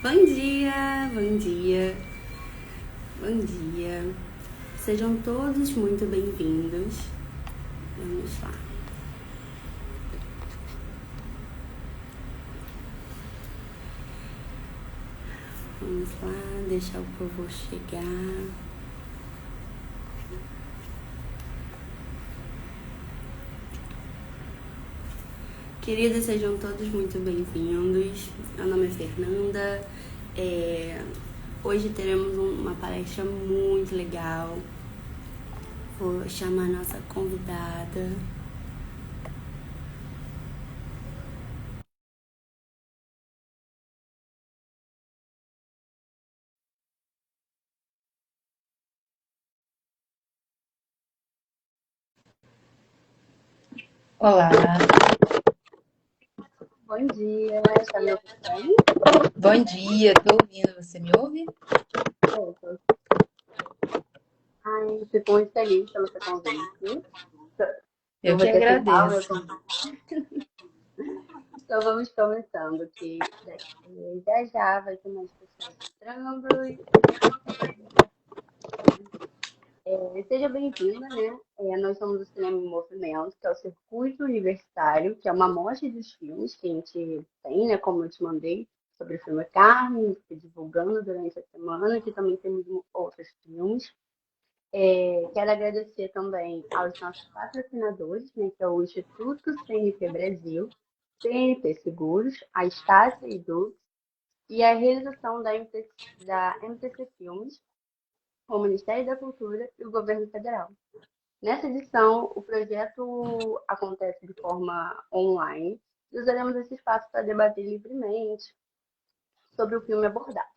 Bom dia, bom dia, bom dia. Sejam todos muito bem-vindos. Vamos lá. Vamos lá, deixar o povo chegar. Queridos, sejam todos muito bem-vindos. Meu nome é Fernanda. Hoje teremos uma palestra muito legal. Vou chamar a nossa convidada. Olá, Bom dia, está me ouvindo bem? bom dia, tô ouvindo, você me ouve? Opa. Ai, fico muito feliz pelo seu convite. Eu Eu que vou ter que aceitar o meu agradeço. convite. Então vamos começando, que já já vai ter mais pessoas entrando. Seja bem-vinda, né? Nós somos o Cinema em Movimento, que é o circuito universitário, que é uma amostra dos filmes que a gente tem, né? Como eu te mandei, sobre o filme Carne, que divulgando durante a semana, que também temos outros filmes. Quero agradecer também aos nossos patrocinadores, né, que é o Instituto CNP Brasil, CNP Seguros, a Estácio e Dux, e a realização da MTC Filmes, o Ministério da Cultura e o Governo Federal. Nessa edição, o projeto acontece de forma online e usaremos esse espaço para debater livremente sobre o filme abordado.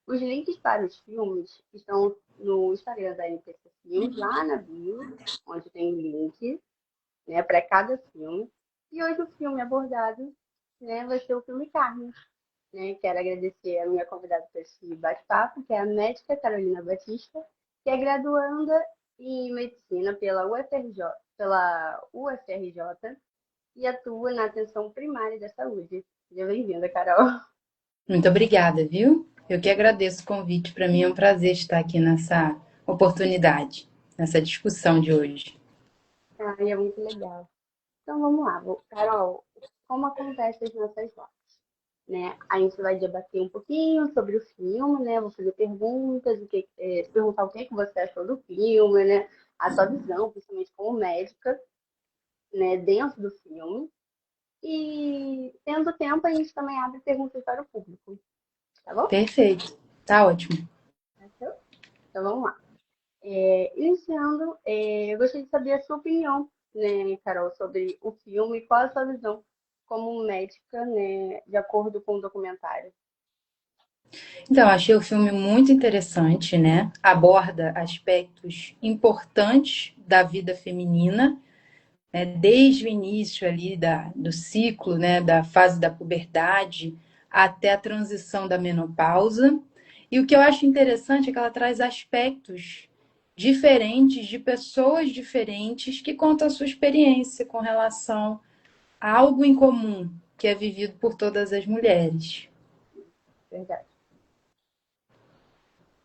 Os links para os filmes estão no Instagram da NPC Filmes, lá na bio, onde tem link, né, para cada filme. E hoje o filme abordado, né, vai ser o filme Carne. Né? Quero agradecer a minha convidada para esse bate-papo, que é a médica Carolina Batista, que é graduanda em medicina pela UFRJ e atua na atenção primária da saúde. Seja bem-vinda, Carol. Muito obrigada, viu? Eu que agradeço o convite, para mim é um prazer estar aqui nessa oportunidade, nessa discussão de hoje. É muito legal. Então vamos lá, Carol, como acontece as nossas lives, né? A gente vai debater um pouquinho sobre o filme, né? Vou fazer perguntas, perguntar o que você achou do filme, né? A sua visão, principalmente como médica, né? Dentro do filme. E tendo tempo, a gente também abre perguntas para o público, tá bom? Perfeito, tá ótimo. Então vamos lá. Iniciando, eu gostaria de saber a sua opinião, né, Carol, sobre o filme e qual a sua visão como médica, né, de acordo com o documentário. Então, achei o filme muito interessante, né? Aborda aspectos importantes da vida feminina, né? Desde o início ali do ciclo, né? Da fase da puberdade até a transição da menopausa. E o que eu acho interessante é que ela traz aspectos diferentes de pessoas diferentes que contam a sua experiência com relação a algo em comum que é vivido por todas as mulheres. Verdade.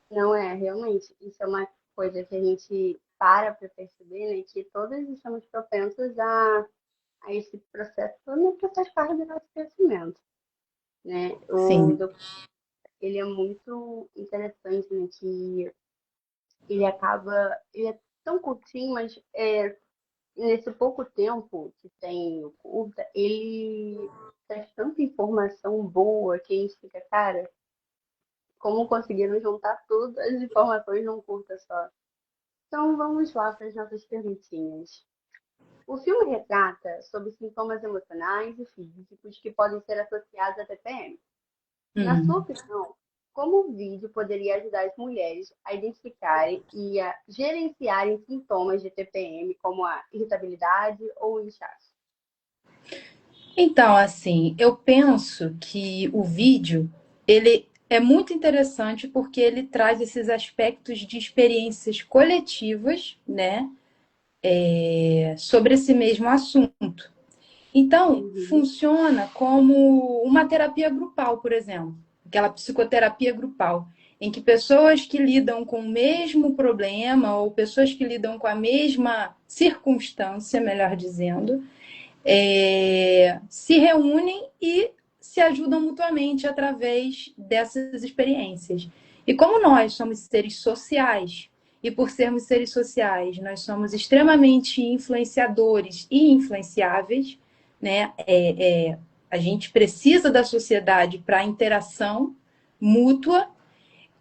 Não é, realmente, isso é uma coisa que a gente para perceber, né, que todas estamos propensas a esse processo, todo que faz parte do nosso crescimento, né? Sim, Ele é muito interessante, né, que ele é tão curtinho, mas nesse pouco tempo que tem o curta, ele traz tanta informação boa que a gente fica, cara, como conseguiram juntar todas as informações num curta só? Então vamos lá para as nossas perguntinhas. O filme retrata sobre sintomas emocionais e físicos que podem ser associados à TPM. Na sua uhum. opinião, como o vídeo poderia ajudar as mulheres a identificarem e a gerenciarem sintomas de TPM, como a irritabilidade ou o inchaço? Então, assim, eu penso que o vídeo ele é muito interessante porque ele traz esses aspectos de experiências coletivas, né, sobre esse mesmo assunto. Então, Uhum. funciona como uma terapia grupal, por exemplo. aquela psicoterapia grupal, em que pessoas que lidam com o mesmo problema ou pessoas que lidam com a mesma circunstância, melhor dizendo, se reúnem e se ajudam mutuamente através dessas experiências. E como nós somos seres sociais, e por sermos seres sociais, nós somos extremamente influenciadores e influenciáveis, né? A gente precisa da sociedade para a interação mútua.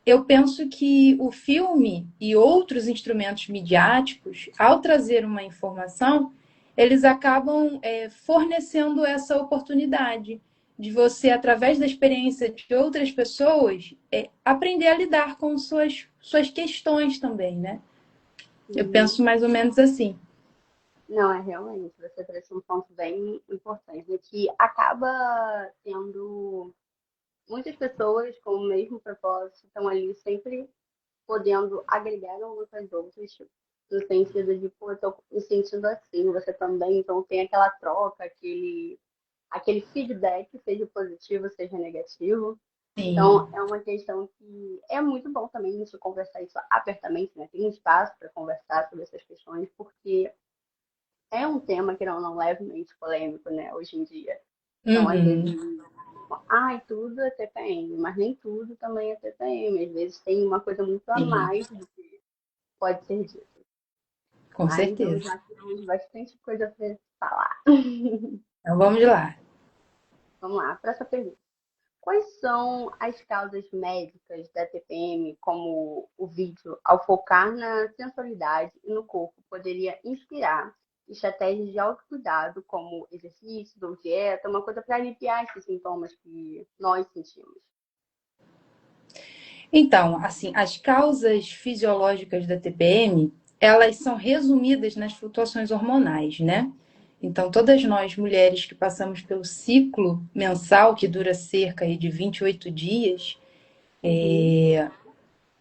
Eu penso que o filme e outros instrumentos midiáticos, ao trazer uma informação, eles acabam fornecendo essa oportunidade de você, através da experiência de outras pessoas, aprender a lidar com suas questões também, né? Eu penso mais ou menos assim. Não, é realmente, você trouxe um ponto bem importante, né, que acaba tendo muitas pessoas com o mesmo propósito, estão ali sempre podendo agregar umas às outras, tipo, no sentido de, pô, eu tô me sentindo assim, você também, então tem aquela troca, aquele feedback, seja positivo, seja negativo. Então, Sim, é uma questão que é muito bom também a gente conversar isso abertamente, né? Tem um espaço para conversar sobre essas questões, porque é um tema que não levemente polêmico, né, hoje em dia. Então, às vezes, uhum. ai, tudo é TPM, mas nem tudo também é TPM. Às vezes tem uma coisa muito a Sim, mais do que pode ser dito. com Mas vamos certeza. lá, que temos bastante coisa para falar. Então vamos lá. Vamos lá, para essa pergunta. Quais são as causas médicas da TPM, como o vídeo, ao focar na sensualidade e no corpo, poderia inspirar estratégias de autocuidado, como exercícios ou dieta, uma coisa para aliviar esses sintomas que nós sentimos? Então, assim, as causas fisiológicas da TPM, elas são resumidas nas flutuações hormonais, né? Então, todas nós mulheres que passamos pelo ciclo mensal, que dura cerca de 28 dias, Uhum.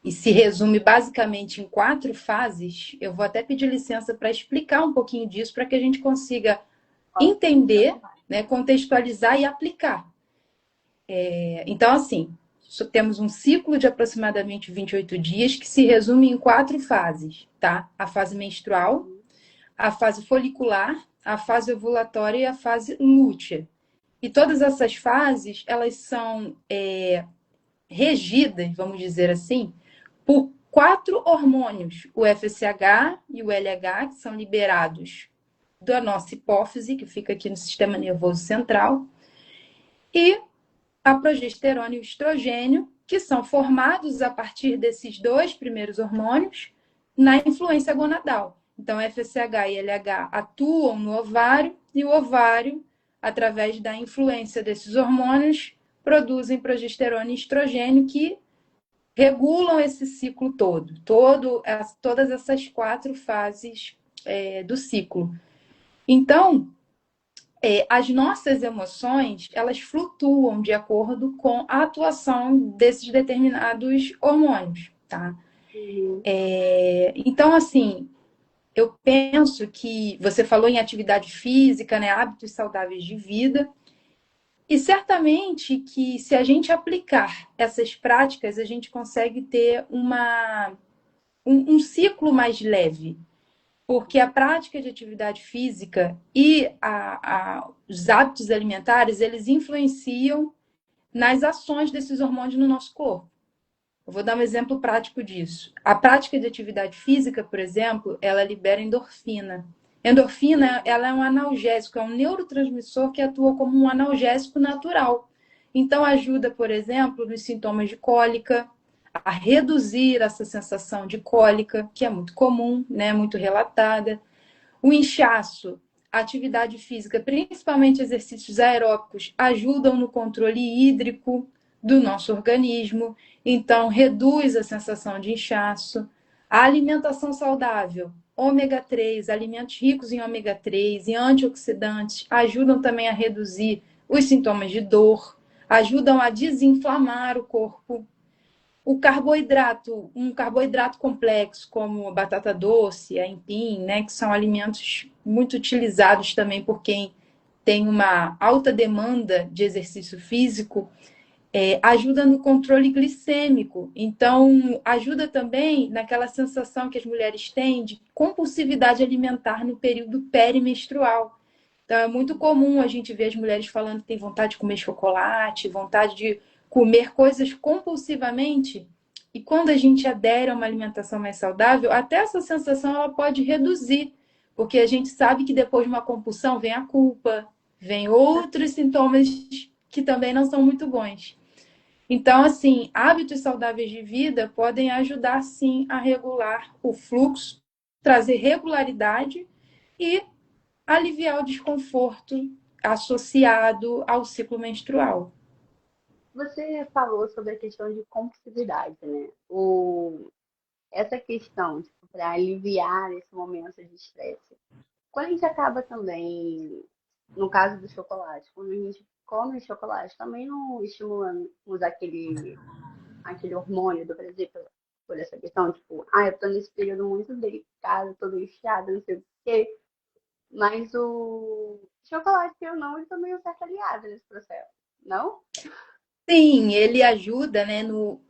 e se resume basicamente em 4 fases, eu vou até pedir licença para explicar um pouquinho disso, para que a gente consiga Pode ficar à entender, vontade. né, contextualizar e aplicar. Então, assim, temos um ciclo de aproximadamente 28 dias que se resume em 4 fases, tá? A fase menstrual, Uhum. a fase folicular, a fase ovulatória e a fase lútea. E todas essas fases, elas são regidas, vamos dizer assim, por 4 hormônios, o FSH e o LH, que são liberados da nossa hipófise, que fica aqui no sistema nervoso central, e a progesterona e o estrogênio, que são formados a partir desses 2 primeiros hormônios na influência gonadal. Então, FSH e LH atuam no ovário e o ovário, através da influência desses hormônios, produzem progesterona e estrogênio que regulam esse ciclo todas essas 4 fases do ciclo. Então, as nossas emoções, elas flutuam de acordo com a atuação desses determinados hormônios, tá? Uhum. Então, assim, eu penso que você falou em atividade física, né, hábitos saudáveis de vida, e certamente que se a gente aplicar essas práticas, a gente consegue ter um ciclo mais leve, porque a prática de atividade física e os hábitos alimentares, eles influenciam nas ações desses hormônios no nosso corpo. Eu vou dar um exemplo prático disso. A prática de atividade física, por exemplo, ela libera endorfina. Endorfina, ela é um analgésico, é um neurotransmissor que atua como um analgésico natural. Então, ajuda, por exemplo, nos sintomas de cólica, a reduzir essa sensação de cólica, que é muito comum, né, muito relatada. O inchaço, a atividade física, principalmente exercícios aeróbicos, ajudam no controle hídrico do nosso organismo, então reduz a sensação de inchaço. A alimentação saudável, ômega 3, alimentos ricos em ômega 3 e antioxidantes, ajudam também a reduzir os sintomas de dor, ajudam a desinflamar o corpo. O carboidrato, um carboidrato complexo, como a batata doce, a aipim, né, que são alimentos muito utilizados também por quem tem uma alta demanda de exercício físico, ajuda no controle glicêmico. Então, ajuda também naquela sensação que as mulheres têm de compulsividade alimentar no período perimenstrual. Então, é muito comum a gente ver as mulheres falando que tem vontade de comer chocolate, vontade de comer coisas compulsivamente. E quando a gente adere a uma alimentação mais saudável, até essa sensação ela pode reduzir, porque a gente sabe que depois de uma compulsão vem a culpa, vem outros sintomas que também não são muito bons. Então, assim, hábitos saudáveis de vida podem ajudar, sim, a regular o fluxo, trazer regularidade e aliviar o desconforto associado ao ciclo menstrual. Você falou sobre a questão de compulsividade, né? Essa questão, tipo, para aliviar esse momento de estresse. Quando a gente acaba também, no caso do chocolate, quando a gente come chocolate, também não estimulamos aquele hormônio do prazer por essa questão, tipo, eu tô nesse período muito delicado, tô inchada, não sei o quê. Mas o chocolate, que eu não, ele também é um certo aliado nesse processo, não? Sim, ele ajuda, né,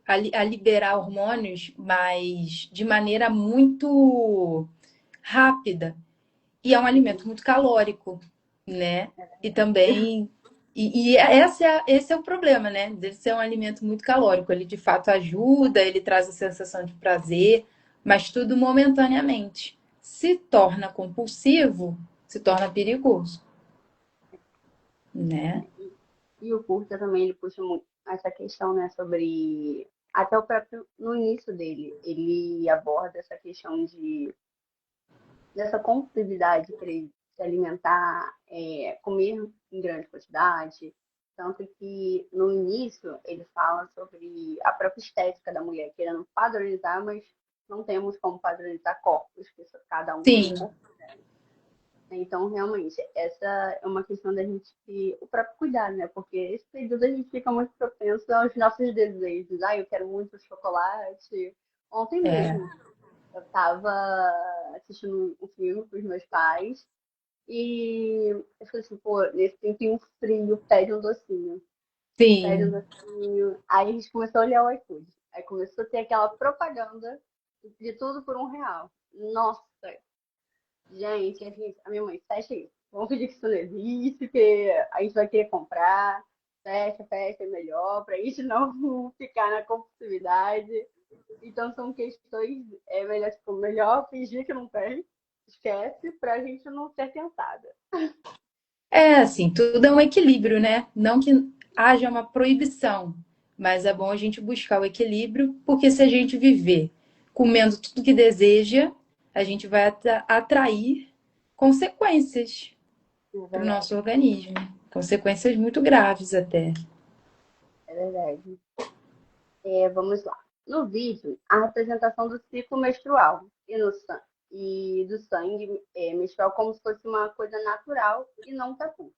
a liberar hormônios, mas de maneira muito rápida. E é um alimento muito calórico, né? E também. Esse é o problema, né? Dele ser um alimento muito calórico. Ele de fato ajuda, ele traz a sensação de prazer, mas tudo momentaneamente. Se torna compulsivo, se torna perigoso, né? E o curta também, ele puxa muito essa questão, né, sobre... Até o próprio, no início dele, ele aborda essa questão dessa compulsividade de querer se alimentar, comer em grande quantidade. Tanto que, no início, ele fala sobre a própria estética da mulher, querendo padronizar, mas não temos como padronizar corpos, porque cada um tem um Sim, corpo. Então, realmente, essa é uma questão da gente, o próprio cuidado, né? Porque esse período a gente fica muito propenso aos nossos desejos. Eu quero muito chocolate. Ontem é, mesmo, eu estava assistindo um filme com os meus pais e eu falei assim, pô, nesse tempo tem um frio, pede um docinho. Pede um sim. docinho. Aí a gente começou a olhar o iFood. Aí começou a ter aquela propaganda de tudo por R$ 1. Nossa, gente, a minha mãe, fecha isso. Vamos pedir que isso não existe, que a gente vai querer comprar. Fecha, fecha, é melhor, pra gente não ficar na compulsividade. Então são questões, melhor, tipo, melhor fingir que não tem, esquece, pra gente não ser tentada. É assim, tudo é um equilíbrio, né? Não que haja uma proibição, mas é bom a gente buscar o equilíbrio, porque se a gente viver comendo tudo que deseja, a gente vai atrair consequências É para o nosso verdade, organismo, consequências muito graves até. é verdade. Vamos lá. No vídeo, a representação do ciclo menstrual e do sangue menstrual como se fosse uma coisa natural e não tabu.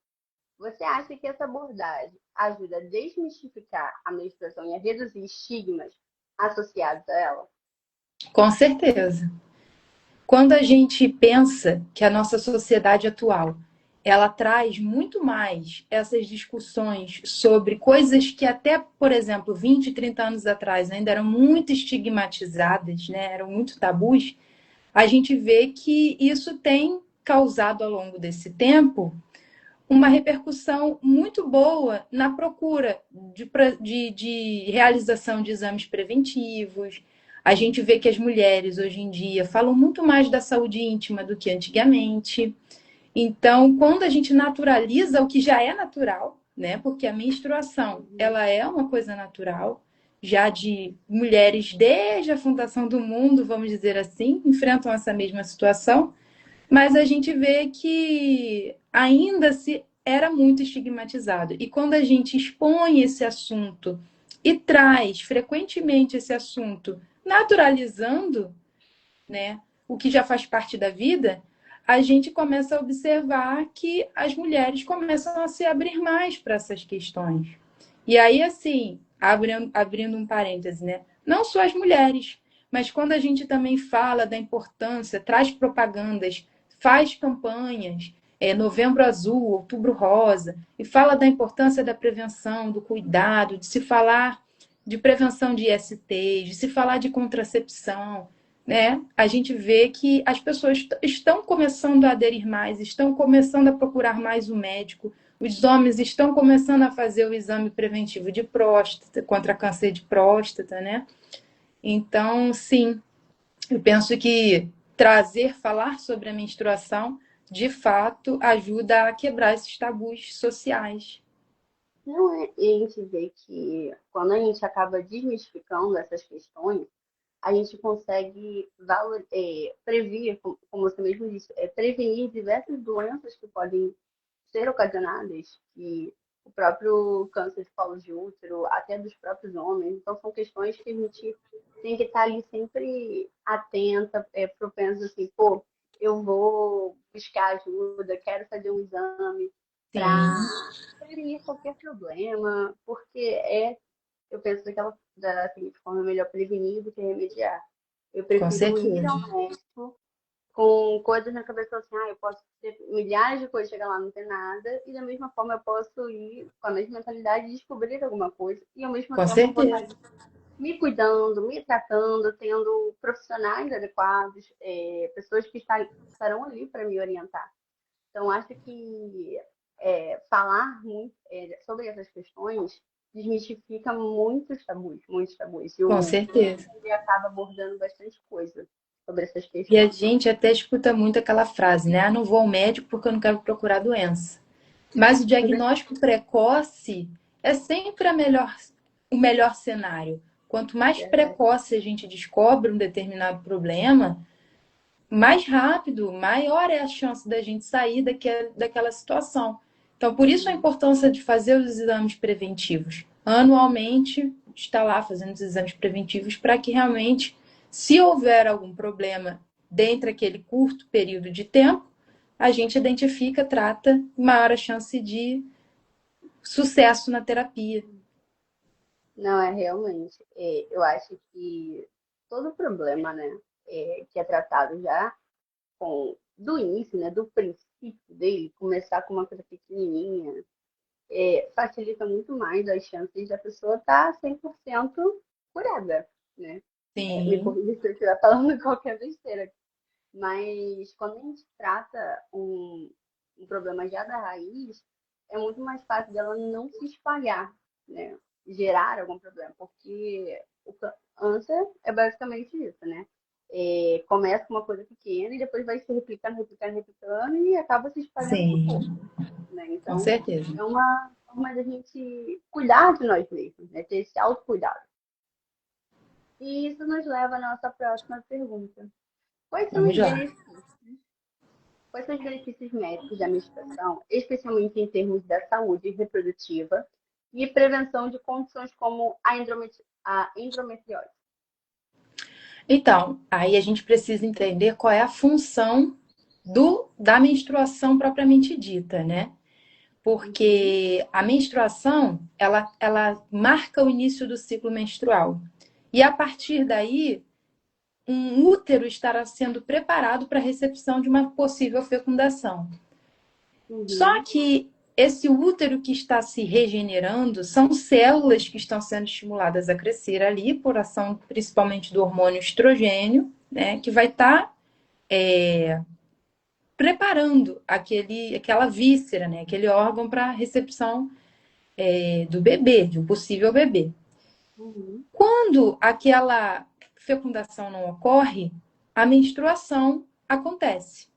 Você acha que essa abordagem ajuda a desmistificar a menstruação e a reduzir estigmas associados a ela? Com certeza. Quando a gente pensa que a nossa sociedade atual ela traz muito mais essas discussões sobre coisas que até, por exemplo, 20, 30 anos atrás ainda eram muito estigmatizadas, né? Eram muito tabus, a gente vê que isso tem causado ao longo desse tempo uma repercussão muito boa na procura de realização de exames preventivos. A gente vê que as mulheres hoje em dia falam muito mais da saúde íntima do que antigamente. Então, quando a gente naturaliza o que já é natural, né? Porque a menstruação, ela é uma coisa natural, já de mulheres desde a fundação do mundo, vamos dizer assim, enfrentam essa mesma situação. Mas a gente vê que ainda se era muito estigmatizado. E quando a gente expõe esse assunto e traz frequentemente esse assunto, naturalizando, né, o que já faz parte da vida, a gente começa a observar que as mulheres começam a se abrir mais para essas questões. E aí, assim, abrindo um parêntese, né? Não só as mulheres, mas quando a gente também fala da importância, traz propagandas, faz campanhas Novembro Azul, Outubro Rosa, e fala da importância da prevenção, do cuidado, de se falar de prevenção de ISTs, de se falar de contracepção, né? A gente vê que as pessoas estão começando a aderir mais, estão começando a procurar mais o médico, os homens estão começando a fazer o exame preventivo de próstata, contra câncer de próstata, né? Então, sim, eu penso que falar sobre a menstruação, de fato, ajuda a quebrar esses tabus sociais. Não é, e a gente vê que quando a gente acaba desmistificando essas questões, a gente consegue prever, como você mesmo disse, prevenir diversas doenças que podem ser ocasionadas, que o próprio câncer de colo de útero, até dos próprios homens. Então, são questões que a gente tem que estar ali sempre atenta, propensa assim, pô, eu vou buscar ajuda, quero fazer um exame para Sim, prevenir qualquer problema, porque eu penso da seguinte forma, é melhor prevenir do que remediar. Eu com prefiro ir certeza. ao médico com coisas na cabeça assim, eu posso ter milhares de coisas, chegar lá não ter nada, e da mesma forma eu posso ir com a mesma mentalidade de descobrir alguma coisa, e ao mesmo Com tempo eu vou estar certeza. me cuidando, me tratando, tendo profissionais adequados, pessoas que estarão ali para me orientar. Então, acho que falar muito sobre essas questões desmistifica muitos tabus, muitos tabus. E Com o certeza. ele acaba abordando bastante coisa sobre essas E a questões. gente até escuta muito aquela frase, né? Ah, não vou ao médico porque eu não quero procurar doença. Mas o diagnóstico precoce é sempre o melhor cenário. Quanto mais Verdade. precoce a gente descobre um determinado problema, mais rápido, maior é a chance da gente sair daquela situação. Então, por isso a importância de fazer os exames preventivos. Anualmente, está lá fazendo os exames preventivos para que realmente, se houver algum problema dentro daquele curto período de tempo, a gente identifica, trata, maior a chance de sucesso na terapia. Não, é realmente. Eu acho que todo problema, né, que é tratado já do início, né, do princípio dele, começar com uma coisa pequenininha, facilita muito mais as chances da pessoa estar 100% curada, né? Me Sim, corrija se eu estiver falando qualquer besteira. Mas quando a gente trata um problema já da raiz, é muito mais fácil dela não se espalhar, né? Gerar algum problema, porque o câncer é basicamente isso, né? Começa com uma coisa pequena e depois vai se replicando, replicando, replicando e acaba se espalhando pro corpo, sim, né? com Então, certeza. é uma forma da gente cuidar de nós mesmos, né? Ter esse autocuidado. E isso nos leva à nossa próxima pergunta. Quais são Vamos os lá. benefícios Quais são os benefícios médicos da menstruação, especialmente em termos da saúde reprodutiva e prevenção de condições como a endometriose? Então, aí a gente precisa entender qual é a função da menstruação propriamente dita, né? Uhum, Porque a menstruação, ela marca o início do ciclo menstrual. E a partir daí, um útero estará sendo preparado para a recepção de uma possível fecundação. Só uhum, que esse útero que está se regenerando são células que estão sendo estimuladas a crescer ali por ação principalmente do hormônio estrogênio, né, que vai estar preparando aquela víscera, né, aquele órgão para a recepção do bebê, de um possível bebê. uhum. Quando aquela fecundação não ocorre, a menstruação acontece.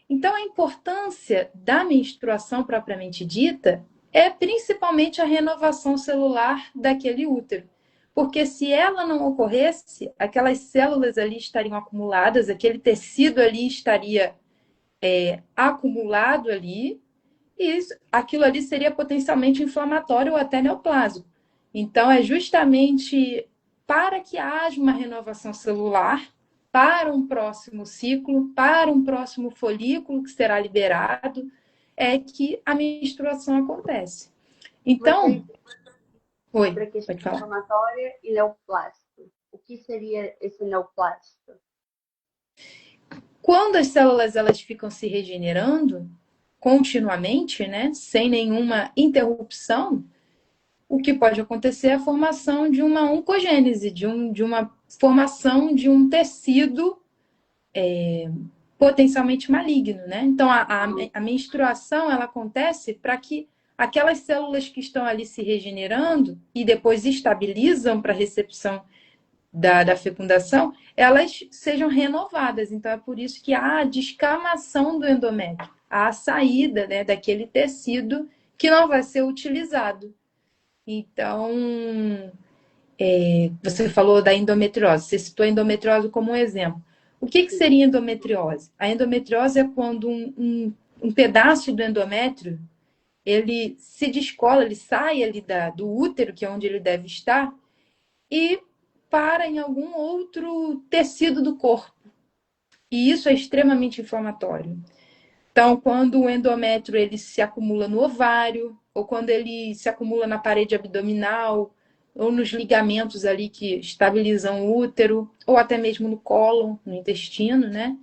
Então, a importância da menstruação propriamente dita é principalmente a renovação celular daquele útero. Porque se ela não ocorresse, aquelas células ali estariam acumuladas, aquele tecido ali estaria acumulado ali, e aquilo ali seria potencialmente inflamatório ou até neoplásico. Então, é justamente para que haja uma renovação celular, para um próximo ciclo, para um próximo folículo que será liberado, é que a menstruação acontece. Você Então, oi, sobre a questão pode falar. inflamatória e neoplástico. O que seria esse neoplástico? Quando as células elas ficam se regenerando, continuamente, né, sem nenhuma interrupção, o que pode acontecer é a formação de uma oncogênese, de uma formação de um tecido potencialmente maligno, né? Então, a menstruação, ela acontece para que aquelas células que estão ali se regenerando e depois estabilizam para a recepção da fecundação, elas sejam renovadas. Então, é por isso que há a descamação do endométrio, há a saída, né, daquele tecido que não vai ser utilizado. Então, você falou da endometriose, você citou a endometriose como um exemplo. O que seria endometriose? A endometriose é quando um pedaço do endométrio ele se descola, ele sai ali do útero, que é onde ele deve estar, e para em algum outro tecido do corpo. E isso é extremamente inflamatório. Então, quando o endométrio ele se acumula no ovário, ou quando ele se acumula na parede abdominal, ou nos ligamentos ali que estabilizam o útero, ou até mesmo no cólon, no intestino, né?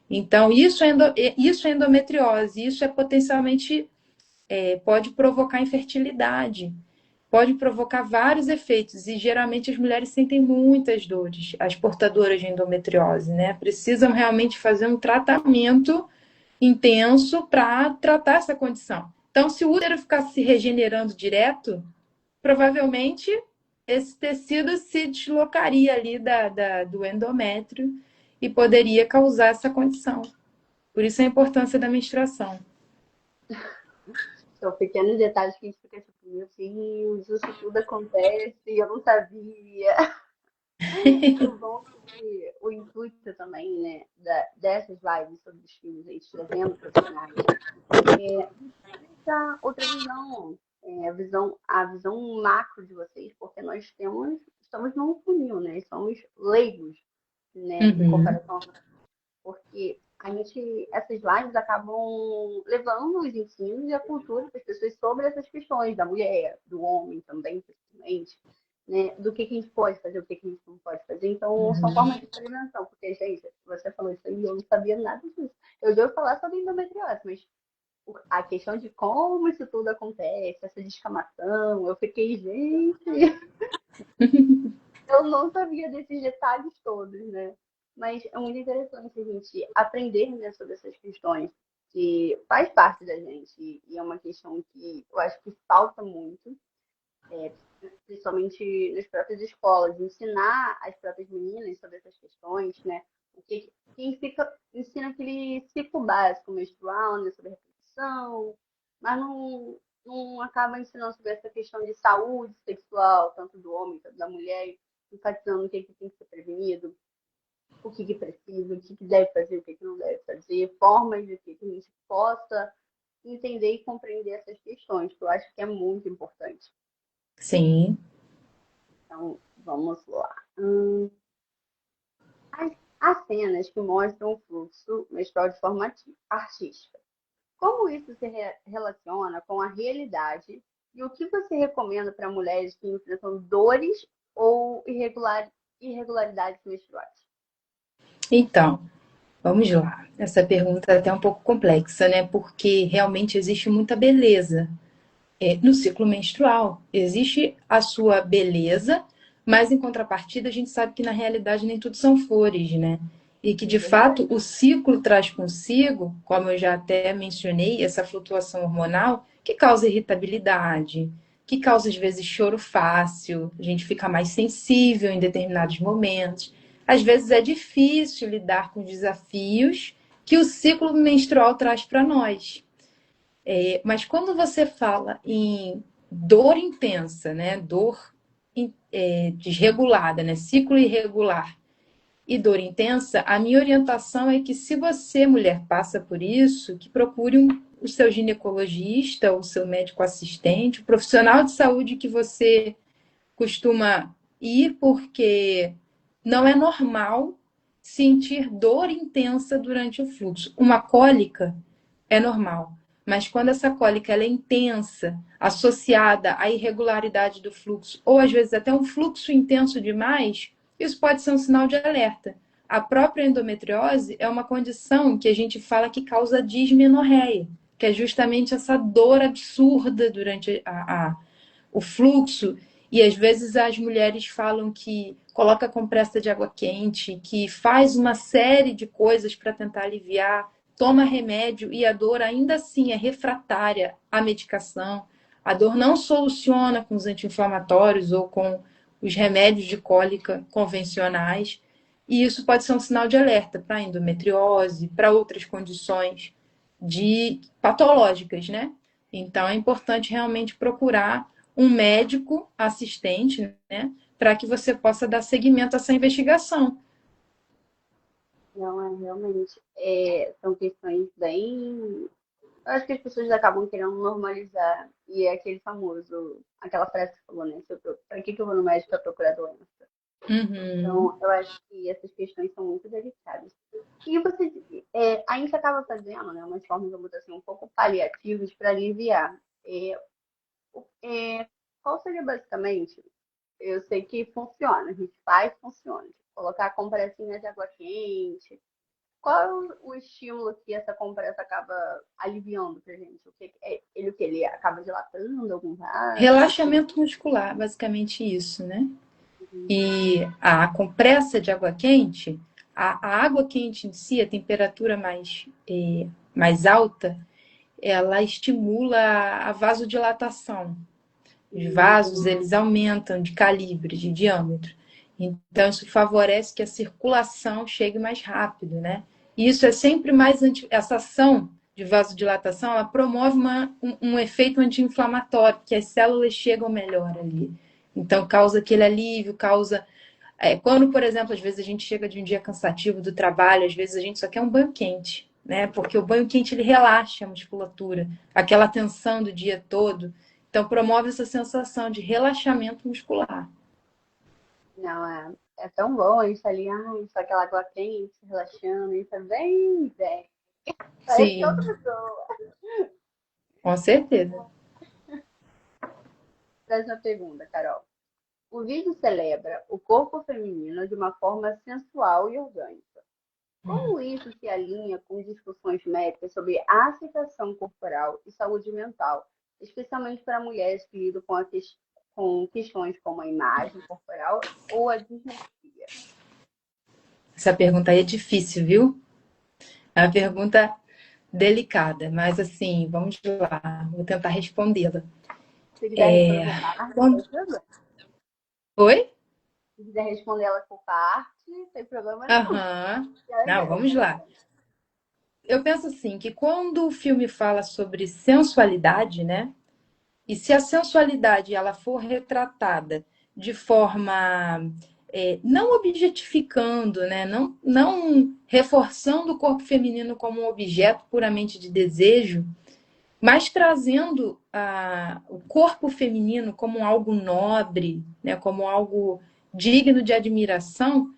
Então, isso é endometriose, isso é potencialmente, pode provocar infertilidade, pode provocar vários efeitos, e geralmente as mulheres sentem muitas dores, as portadoras de endometriose, né? Precisam realmente fazer um tratamento intenso para tratar essa condição. Então, se o útero ficar se regenerando direto, provavelmente esse tecido se deslocaria ali do endométrio e poderia causar essa condição. Por isso a importância da menstruação. São pequenos detalhes que a gente fica tipo, meu Deus, isso tudo acontece, eu não sabia. E o bom é que o intuito também, né, dessas lives sobre os filmes, a gente trazendo profissionais, é essa outra visão, a visão macro de vocês, porque estamos num funil, né? Somos leigos, né, em Uhum. comparação, porque essas lives acabam levando os ensinos e a cultura das pessoas sobre essas questões da mulher, do homem também, principalmente, né? Do que a gente pode fazer, o que a gente não pode fazer. Então, são formas de prevenção, porque, gente, você falou isso aí, eu não sabia nada disso. Eu já ouvi falar sobre endometriose, mas a questão de como isso tudo acontece, essa descamação, eu fiquei, gente, eu não sabia desses detalhes todos, né? Mas é muito interessante a gente aprender, né, sobre essas questões que faz parte da gente e é uma questão que eu acho que falta muito, é, principalmente nas próprias escolas, ensinar as próprias meninas sobre essas questões, né? Quem ensina aquele ciclo básico menstrual, né, sobre reprodução, mas não acaba ensinando sobre essa questão de saúde sexual, tanto do homem quanto da mulher, enfatizando o que tem que ser prevenido, o que precisa, o que deve fazer, o que não deve fazer, formas de que a gente possa entender e compreender essas questões, que eu acho que é muito importante. Sim. Então, vamos lá. Há cenas que mostram o fluxo menstrual de forma artística. Como isso se relaciona com a realidade e o que você recomenda para mulheres que enfrentam dores ou irregularidades menstruais? Então, vamos lá. Essa pergunta é até um pouco complexa, né? Porque realmente existe muita beleza no ciclo menstrual. Existe a sua beleza, mas em contrapartida a gente sabe que na realidade nem tudo são flores, né? E que É de verdade. fato o ciclo traz consigo, como eu já até mencionei, essa flutuação hormonal que causa irritabilidade, que causa às vezes choro fácil, a gente fica mais sensível em determinados momentos. Às vezes é difícil lidar com os desafios que o ciclo menstrual traz para nós. Mas quando você fala em dor intensa, né? Dor desregulada, né? Ciclo irregular e dor intensa, a minha orientação é que se você, mulher, passa por isso, que procure o seu ginecologista, o seu médico assistente, o profissional de saúde que você costuma ir, porque não é normal sentir dor intensa durante o fluxo. Uma cólica é normal, mas quando essa cólica ela é intensa, associada à irregularidade do fluxo, ou às vezes até um fluxo intenso demais, isso pode ser um sinal de alerta. A própria endometriose é uma condição que a gente fala que causa dismenorreia, que é justamente essa dor absurda durante o fluxo. E às vezes as mulheres falam que coloca compressa de água quente, que faz uma série de coisas para tentar aliviar, toma remédio e a dor ainda assim é refratária à medicação. A dor não soluciona com os anti-inflamatórios ou com os remédios de cólica convencionais. E isso pode ser um sinal de alerta para endometriose, para outras condições patológicas, né? Então é importante realmente procurar um médico assistente, né, para que você possa dar seguimento a essa investigação. Não, realmente. São questões bem. Eu acho que as pessoas acabam querendo normalizar. E é aquele famoso, aquela frase que você falou, né? Pra que eu vou no médico para procurar doença? Uhum. Então, eu acho que essas questões são muito delicadas. E a gente acaba fazendo, né, umas formas, vamos dizer assim, um pouco paliativas para aliviar. Qual seria basicamente? Eu sei que funciona, a gente faz, funciona. Tipo, colocar compressinha de água quente. Qual é o estímulo que essa compressa acaba aliviando pra gente? O que ele acaba dilatando algum vaso? Relaxamento muscular, basicamente isso, né? E a compressa de água quente, a água quente em si, a temperatura mais alta, ela estimula a vasodilatação. Os vasos, eles aumentam de calibre, de diâmetro. Então, isso favorece que a circulação chegue mais rápido, né? E isso é sempre essa ação de vasodilatação, ela promove um efeito anti-inflamatório, que as células chegam melhor ali. Então, causa aquele alívio, quando, por exemplo, às vezes a gente chega de um dia cansativo do trabalho, às vezes a gente só quer um banho quente, né? Porque o banho quente ele relaxa a musculatura, aquela tensão do dia todo. Então, promove essa sensação de relaxamento muscular. Não, é tão bom a gente tá ali, só aquela água quente, relaxando, e tá bem, bem. Parece que é outra Sim, pessoa. com certeza. Próxima pergunta, Carol. O vídeo celebra o corpo feminino de uma forma sensual e orgânica. Como isso se alinha com discussões médicas sobre a aceitação corporal e saúde mental, especialmente para mulheres que lidam com questões como a imagem corporal ou a dismorfia? Essa pergunta aí é difícil, viu? É uma pergunta delicada, mas assim, vamos lá, vou tentar respondê-la. Se quiser responder por parte, não tem Quando... problema. Oi? Se quiser responder ela por parte, não tem problema nenhum. Aham. Não, É vamos lá. interessante. Eu penso assim, que quando o filme fala sobre sensualidade, né? E se a sensualidade ela for retratada de forma não objetificando, né? Não reforçando o corpo feminino como um objeto puramente de desejo, mas trazendo o corpo feminino como algo nobre, né? Como algo digno de admiração,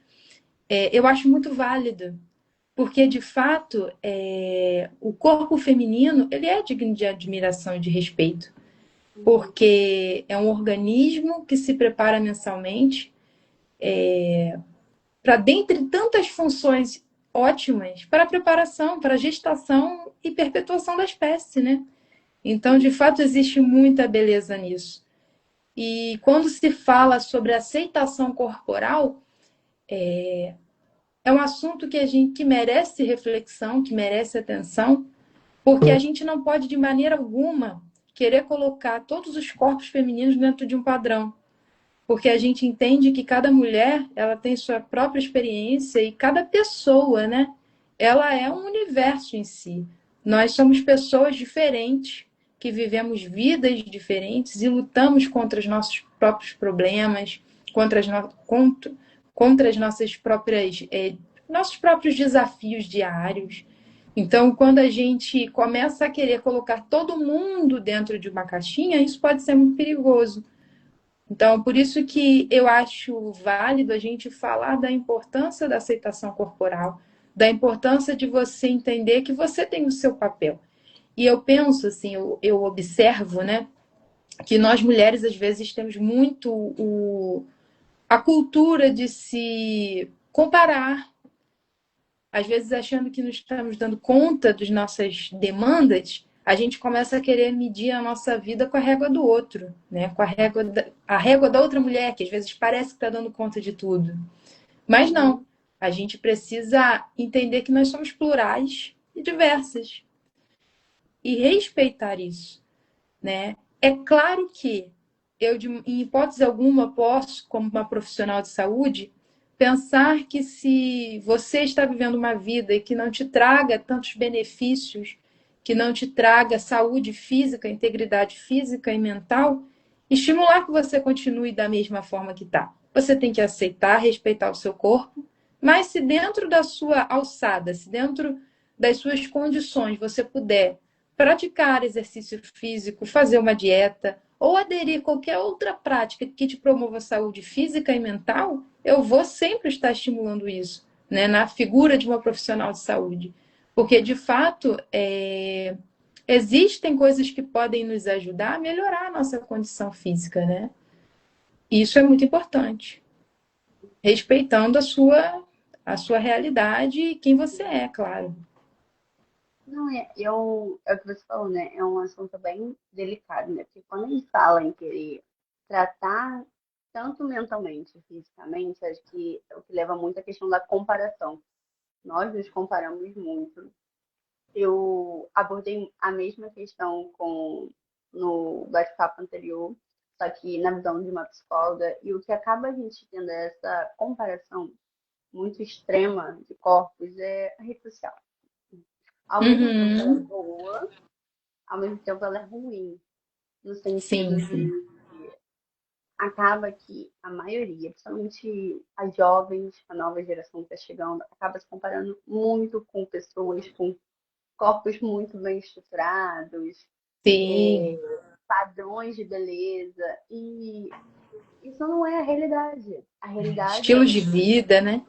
eu acho muito válido. Porque, de fato, o corpo feminino ele é digno de admiração e de respeito Uhum. porque é um organismo que se prepara mensalmente para, dentre tantas funções ótimas, para a preparação, para a gestação e perpetuação da espécie, né? Então, de fato, existe muita beleza nisso. E quando se fala sobre aceitação corporal, é um assunto que merece reflexão, que merece atenção, porque a gente não pode, de maneira alguma, querer colocar todos os corpos femininos dentro de um padrão. Porque a gente entende que cada mulher ela tem sua própria experiência e cada pessoa, né? Ela é um universo em si. Nós somos pessoas diferentes que vivemos vidas diferentes e lutamos contra os nossos próprios problemas, contra as nossas próprias nossos próprios desafios diários. Então, quando a gente começa a querer colocar todo mundo dentro de uma caixinha, isso pode ser muito perigoso. Então, por isso que eu acho válido a gente falar da importância da aceitação corporal, da importância de você entender que você tem o seu papel. E eu penso, assim, eu observo, né, que nós mulheres, às vezes, temos muito a cultura de se comparar, às vezes achando que não estamos dando conta das nossas demandas, a gente começa a querer medir a nossa vida com a régua do outro, né? Com a régua da outra mulher, que às vezes parece que está dando conta de tudo. Mas Uhum. não, a gente precisa entender que nós somos plurais e diversas e respeitar isso, né? É claro que eu, em hipótese alguma, posso, como uma profissional de saúde, pensar que se você está vivendo uma vida e que não te traga tantos benefícios, que não te traga saúde física, integridade física e mental, estimular que você continue da mesma forma que está. Você tem que aceitar, respeitar o seu corpo, mas se dentro da sua alçada, se dentro das suas condições você puder praticar exercício físico, fazer uma dieta ou aderir a qualquer outra prática que te promova saúde física e mental, eu vou sempre estar estimulando isso, né, na figura de uma profissional de saúde. Porque, de fato, existem coisas que podem nos ajudar a melhorar a nossa condição física, né? Isso é muito importante. Respeitando a sua realidade e quem você é, claro. Não, é o que você falou, né? É um assunto bem delicado, né? Porque quando a gente fala em querer tratar tanto mentalmente e fisicamente, acho que é o que leva muito à questão da comparação. Nós nos comparamos muito. Eu abordei a mesma questão no bate-papo anterior, só que na visão de uma psicóloga, e o que acaba a gente tendo é essa comparação muito extrema de corpos é a rede social. Ao mesmo tempo ela é Uhum. boa, ao mesmo tempo ela é ruim, no sentido Sim, sim. de acaba que a maioria, principalmente as jovens, a nova geração que está chegando, acaba se comparando muito com pessoas com corpos muito bem estruturados, Sim. padrões de beleza, e isso não é a realidade. A realidade é Estilos de vida, né?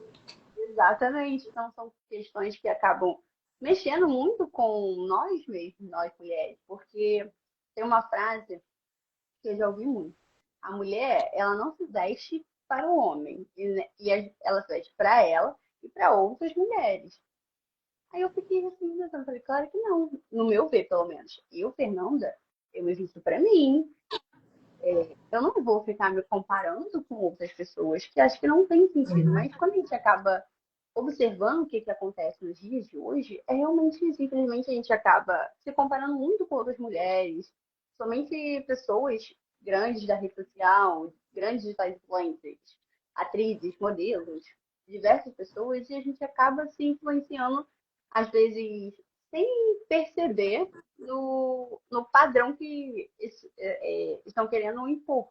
exatamente, então são questões que acabam mexendo muito com nós mesmos, nós mulheres, porque tem uma frase que eu já ouvi muito. A mulher, ela não se veste para o homem, ela se veste para ela e para outras mulheres. Aí eu fiquei assim, pensando, falei, claro que não, no meu ver, pelo menos. Eu, Fernanda, eu me visto para mim. Eu não vou ficar me comparando com outras pessoas, que acho que não tem sentido. Mas quando a gente acaba observando o que, que acontece nos dias de hoje, é realmente, simplesmente, a gente acaba se comparando muito com outras mulheres, somente pessoas grandes da rede social, grandes digitais influencers, atrizes, modelos, diversas pessoas, e a gente acaba se influenciando, às vezes, sem perceber, no padrão que estão querendo impor.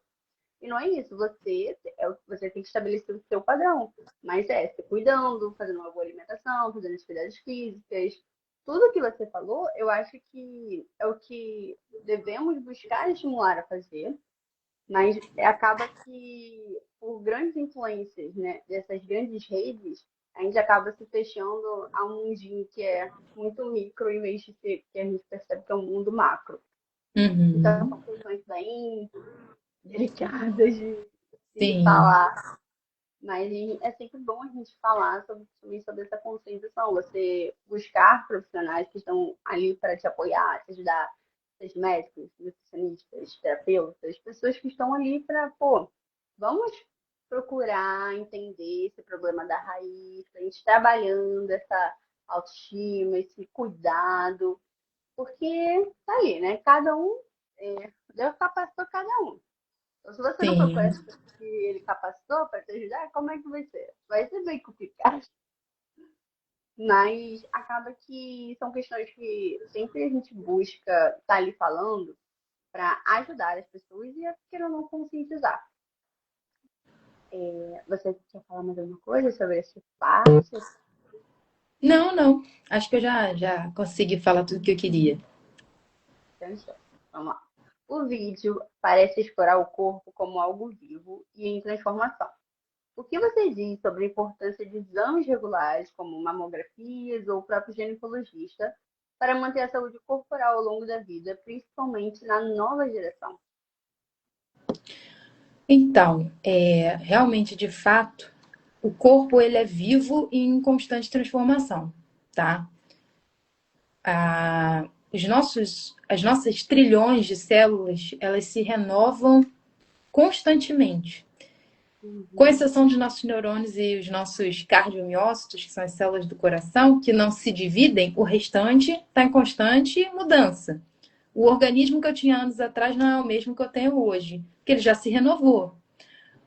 E não é isso, você tem que estabelecer o seu padrão, mas se cuidando, fazendo uma boa alimentação, fazendo atividades físicas, tudo que você falou, eu acho que é o que devemos buscar estimular a fazer, mas acaba que por grandes influências, né, dessas grandes redes, a gente acaba se fechando a um mundinho que é muito micro, em vez de ser, que a gente percebe que é um mundo macro. Então, Uhum. são questões bem delicadas de se Sim, falar, mas é sempre bom a gente falar sobre essa conscientização, você buscar profissionais que estão ali para te apoiar, te ajudar, seja médicos, nutricionistas, terapeutas, pessoas que estão ali para, pô, vamos procurar entender esse problema da raiz, a gente trabalhando essa autoestima, esse cuidado, porque tá ali, né? Cada um, Deus capacitou cada um. Então, se você não sim, procurar as pessoas que ele capacitou para te ajudar, como é que vai ser? Vai ser bem complicado. Mas acaba que são questões que sempre a gente busca estar ali falando para ajudar as pessoas e querer não conscientizar. Você quer falar mais alguma coisa sobre esse parte? não, não. Acho que eu já consegui falar tudo que eu queria. Então, vamos lá. O vídeo parece explorar o corpo como algo vivo e em transformação. O que você diz sobre a importância de exames regulares, como mamografias ou o próprio ginecologista, para manter a saúde corporal ao longo da vida, principalmente na nova geração? Então, realmente, de fato, o corpo ele é vivo e em constante transformação, tá? as nossas trilhões de células, elas se renovam constantemente. Com exceção dos nossos neurônios e os nossos cardiomiócitos, que são as células do coração, que não se dividem, o restante está em constante mudança. O organismo que eu tinha anos atrás não é o mesmo que eu tenho hoje, porque ele já se renovou.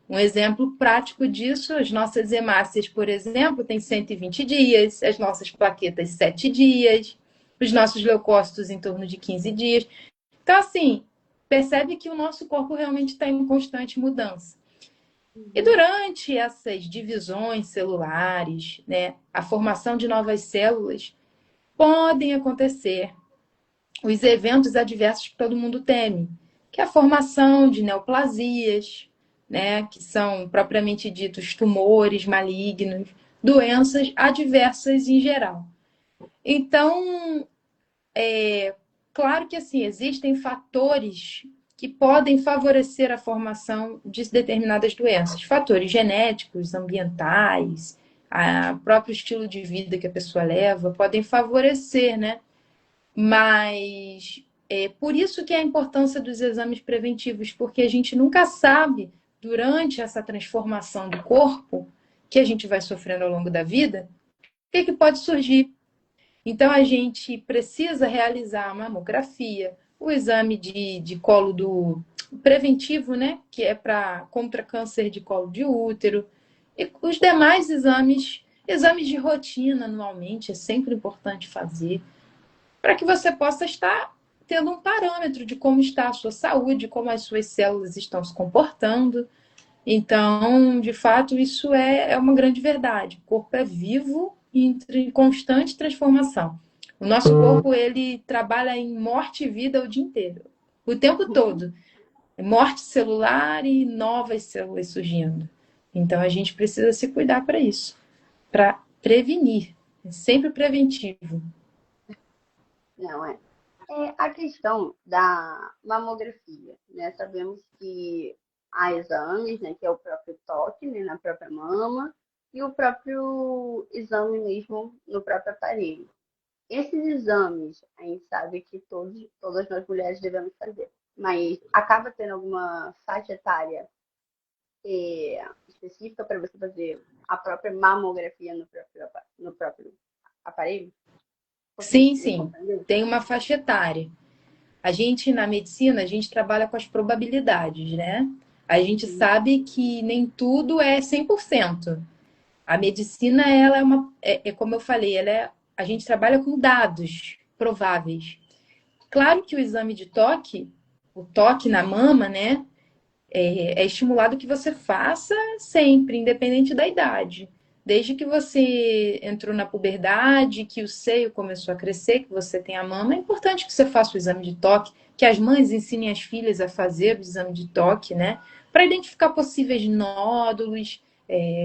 Um exemplo prático disso, as nossas hemácias, por exemplo, têm 120 dias, as nossas plaquetas 7 dias, os nossos leucócitos em torno de 15 dias. Então, assim, percebe que o nosso corpo realmente está em constante mudança. E durante essas divisões celulares, né, a formação de novas células, podem acontecer os eventos adversos que todo mundo teme, que é a formação de neoplasias, né, que são propriamente ditos tumores malignos, doenças adversas em geral. Então, claro que assim, existem fatores que podem favorecer a formação de determinadas doenças, fatores genéticos, ambientais, o próprio estilo de vida que a pessoa leva, podem favorecer, né? Mas é por isso que é a importância dos exames preventivos, porque a gente nunca sabe, durante essa transformação do corpo, que a gente vai sofrendo ao longo da vida, o que pode surgir. Então, a gente precisa realizar a mamografia, o exame de colo do preventivo, né? Que é contra câncer de colo de útero, e os demais exames de rotina anualmente, é sempre importante fazer para que você possa estar tendo um parâmetro de como está a sua saúde, como as suas células estão se comportando. Então, de fato, isso é uma grande verdade. O corpo é vivo e em constante transformação. O nosso corpo, ele trabalha em morte e vida o dia inteiro, o tempo todo. Morte celular e novas células surgindo. Então, a gente precisa se cuidar para isso, para prevenir. É sempre preventivo. Não é. A questão da mamografia, né? Sabemos que há exames, né? Que é o próprio toque, né? Na própria mama e o próprio exame mesmo no próprio aparelho. Esses exames, a gente sabe que todas nós mulheres devemos fazer, mas acaba tendo alguma faixa etária específica para você fazer a própria mamografia no próprio aparelho? Consegue Sim, me sim. compreender? Tem uma faixa etária. A gente, na medicina, a gente trabalha com as probabilidades, né? A gente sabe que nem tudo é 100%. A medicina, ela como eu falei, a gente trabalha com dados prováveis. Claro que o exame de toque, o toque na mama, né? É estimulado que você faça sempre, independente da idade. Desde que você entrou na puberdade, que o seio começou a crescer, que você tem a mama, é importante que você faça o exame de toque, que as mães ensinem as filhas a fazer o exame de toque, né? Para identificar possíveis nódulos,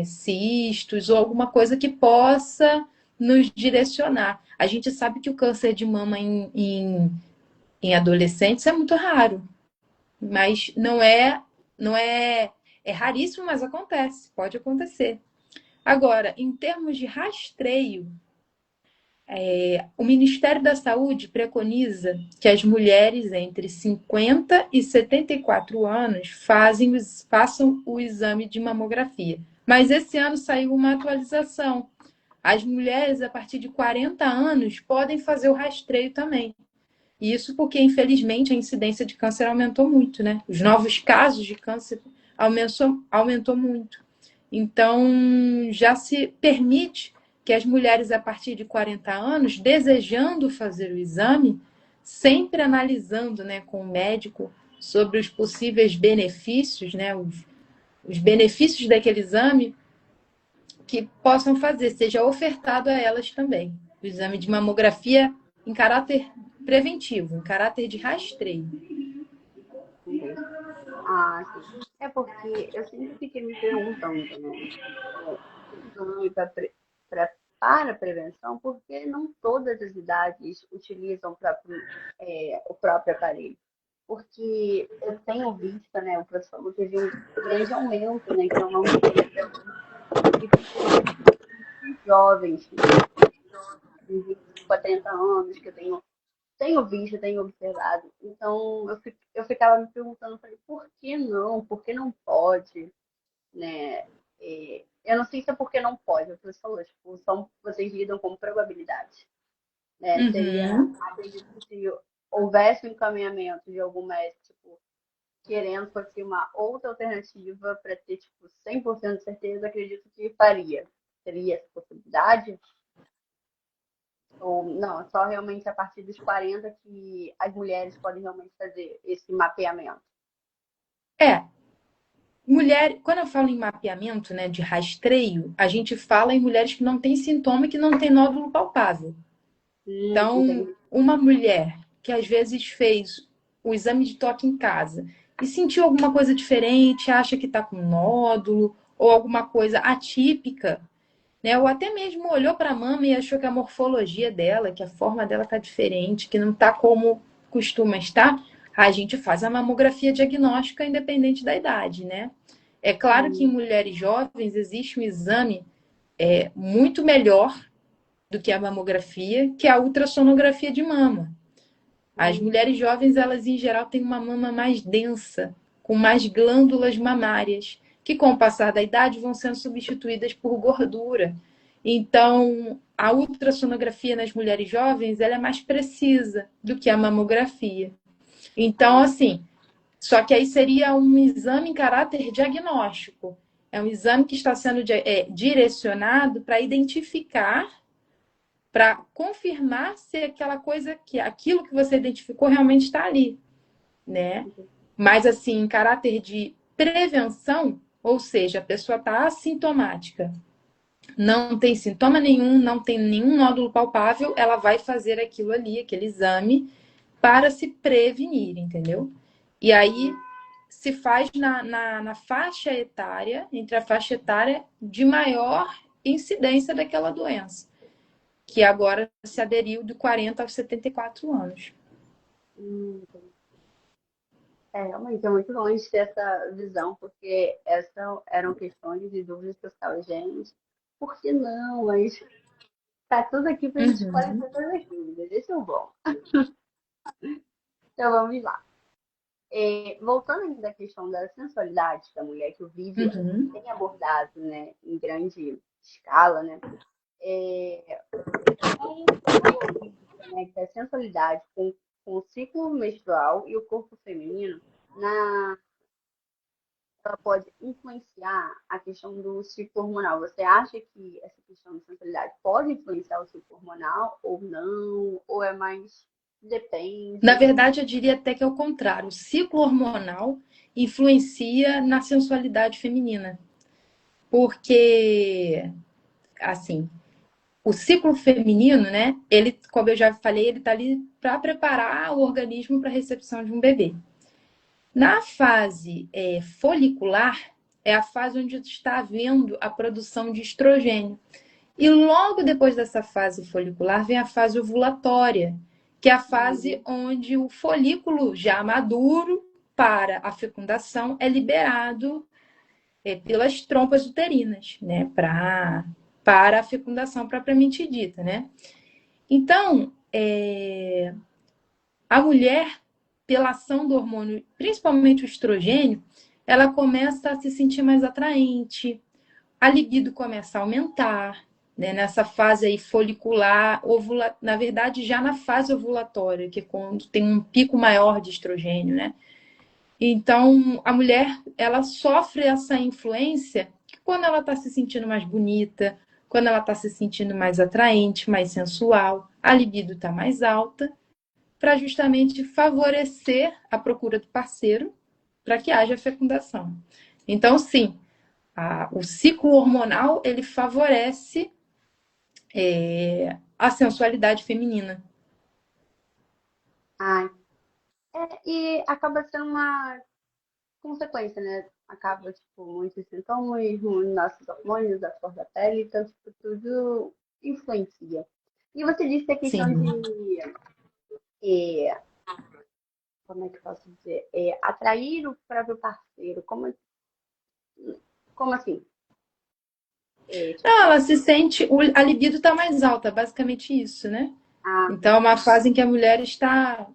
cistos ou alguma coisa que possa nos direcionar. A gente sabe que o câncer de mama em adolescentes é muito raro, mas é raríssimo, mas acontece, pode acontecer. Agora, em termos de rastreio, o Ministério da Saúde preconiza que as mulheres entre 50 e 74 anos façam o exame de mamografia. Mas esse ano saiu uma atualização. As mulheres a partir de 40 anos podem fazer o rastreio também. Isso porque, infelizmente, a incidência de câncer aumentou muito, né? Os novos casos de câncer aumentou muito. Então, já se permite que as mulheres a partir de 40 anos, desejando fazer o exame, sempre analisando, né, com o médico sobre os possíveis benefícios, né, os benefícios daquele exame, que possam fazer, seja ofertado a elas também. O exame de mamografia em caráter preventivo, em caráter de rastreio. Ah, sim. É porque eu sempre fiquei me perguntando, né? Exame para a prevenção, porque não todas as idades utilizam o próprio aparelho. Porque eu tenho visto, né? O professor teve um grande aumento, né? Que eu não sei até onde, de jovens, de 25 a 30 anos, que eu tenho tenho visto, tenho observado. Então, eu ficava me perguntando, falei, por que não? Por que não pode? Né? Eu não sei se é porque não pode, é o que você falou, tipo, vocês lidam com probabilidade, né? Uhum. Acredito que se houvesse um encaminhamento de algum médico, tipo, querendo fosse uma outra alternativa para ter, tipo, 100% de certeza, acredito que faria. Teria essa possibilidade? Ou não, é só realmente a partir dos 40 que as mulheres podem realmente fazer esse mapeamento? É, mulher, quando eu falo em mapeamento, né, de rastreio, a gente fala em mulheres que não têm sintoma e que não têm nódulo palpável. Então, Entendi. uma mulher que às vezes fez o exame de toque em casa e sentiu alguma coisa diferente, acha que está com nódulo ou alguma coisa atípica, né? Ou até mesmo olhou para a mama e achou que a morfologia dela, que a forma dela está diferente, que não está como costuma estar, a gente faz a mamografia diagnóstica independente da idade, né? É claro que em Hum, mulheres jovens existe um exame muito melhor do que a mamografia, que é a ultrassonografia de mama. As mulheres hum, jovens, elas em geral têm uma mama mais densa, com mais glândulas mamárias, que com o passar da idade vão sendo substituídas por gordura. Então, a ultrassonografia nas mulheres jovens, ela é mais precisa do que a mamografia. Então, ah, assim, só que aí seria um exame em caráter diagnóstico. É um exame que está sendo direcionado para identificar, para confirmar se aquela coisa, que aquilo que você identificou realmente está ali, né? entendi. Mas assim, em caráter de prevenção, ou seja, a pessoa está assintomática, não tem sintoma nenhum, não tem nenhum nódulo palpável, ela vai fazer aquilo ali, aquele exame, para se prevenir, entendeu? E aí se faz na faixa etária, entre a faixa etária de maior incidência daquela doença, que agora se aderiu de 40 aos 74 anos. Entendi. Realmente é muito longe ter essa visão, porque essas eram questões e dúvidas que eu ficava, gente, por que não? Mas tá tudo aqui pra gente Uhum, esclarecer todas as dúvidas. Esse é o bom. Então vamos lá. Voltando ainda à questão da sensualidade da mulher, que o vídeo uhum, tem abordado, né, em grande escala, né? Como o vídeo conecta a sensualidade com o ciclo menstrual e o corpo feminino, na ela pode influenciar a questão do ciclo hormonal. Você acha que essa questão de sensualidade pode influenciar o ciclo hormonal ou não? Ou é mais na depende? verdade, eu diria até que é o contrário. O ciclo hormonal influencia na sensualidade feminina. Porque, assim, o ciclo feminino, né? Ele, como eu já falei, ele está ali para preparar o organismo para a recepção de um bebê. Na fase folicular, é a fase onde está havendo a produção de estrogênio. E logo depois dessa fase folicular vem a fase ovulatória, que é a fase Hum, onde o folículo já maduro para a fecundação é liberado pelas trompas uterinas, né, para a fecundação propriamente dita, né? Então, a mulher, pela ação do hormônio, principalmente o estrogênio, ela começa a se sentir mais atraente, a libido começa a aumentar, né? Nessa fase aí folicular, na verdade, já na fase ovulatória, que é quando tem um pico maior de estrogênio, né? Então, a mulher, ela sofre essa influência quando ela está se sentindo mais bonita, quando ela está se sentindo mais atraente, mais sensual, a libido está mais alta, para justamente favorecer a procura do parceiro para que haja fecundação. Então, sim, o ciclo hormonal ele favorece a sensualidade feminina. ah, e acaba sendo uma consequência, né? Acaba, tipo, muitos sintomas, nossos hormônios, a cor da pele, então, tipo, tudo influencia. E você disse a questão Sim. de, é, como é que eu posso dizer, atrair o próprio parceiro. Como assim? Não, Tipo, ela se sente, a libido está mais alta, basicamente isso, né? Ah, Então, é uma fase em que a mulher está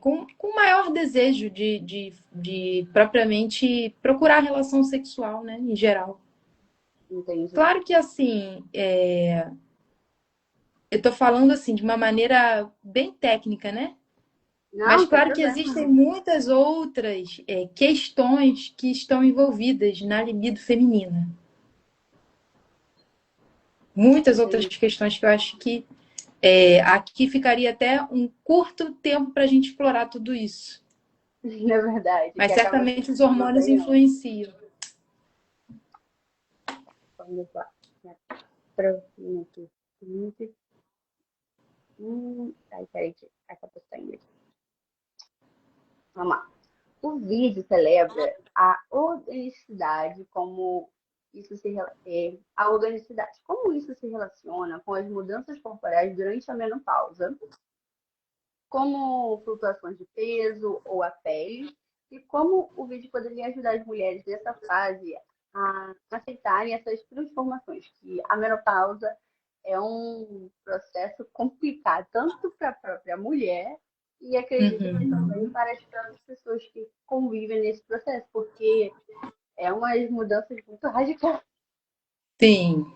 com maior desejo de propriamente procurar relação sexual, né, em geral. entendi. Claro que, assim, eu tô falando, assim, de uma maneira bem técnica, né? Não, Mas não tem claro que existem problema. muitas outras questões que estão envolvidas na libido feminina. Muitas outras Entendi. questões que eu acho que aqui ficaria até um curto tempo para a gente explorar tudo isso. Na verdade, que Mas acaba sendo certamente os um tema hormônios bem amplo. influenciam. Vamos lá. Próximo aqui. Ai, peraí, que acabou saindo aqui. Vamos lá. O vídeo celebra a organicidade como a organicidade, como isso se relaciona com as mudanças corporais durante a menopausa, como flutuações de peso ou a pele, e como o vídeo poderia ajudar as mulheres dessa fase a aceitarem essas transformações, que a menopausa é um processo complicado, tanto para a própria mulher e acredito que também Uhum. para as próprias pessoas que convivem nesse processo, porque é umas mudanças muito radicais. Sim,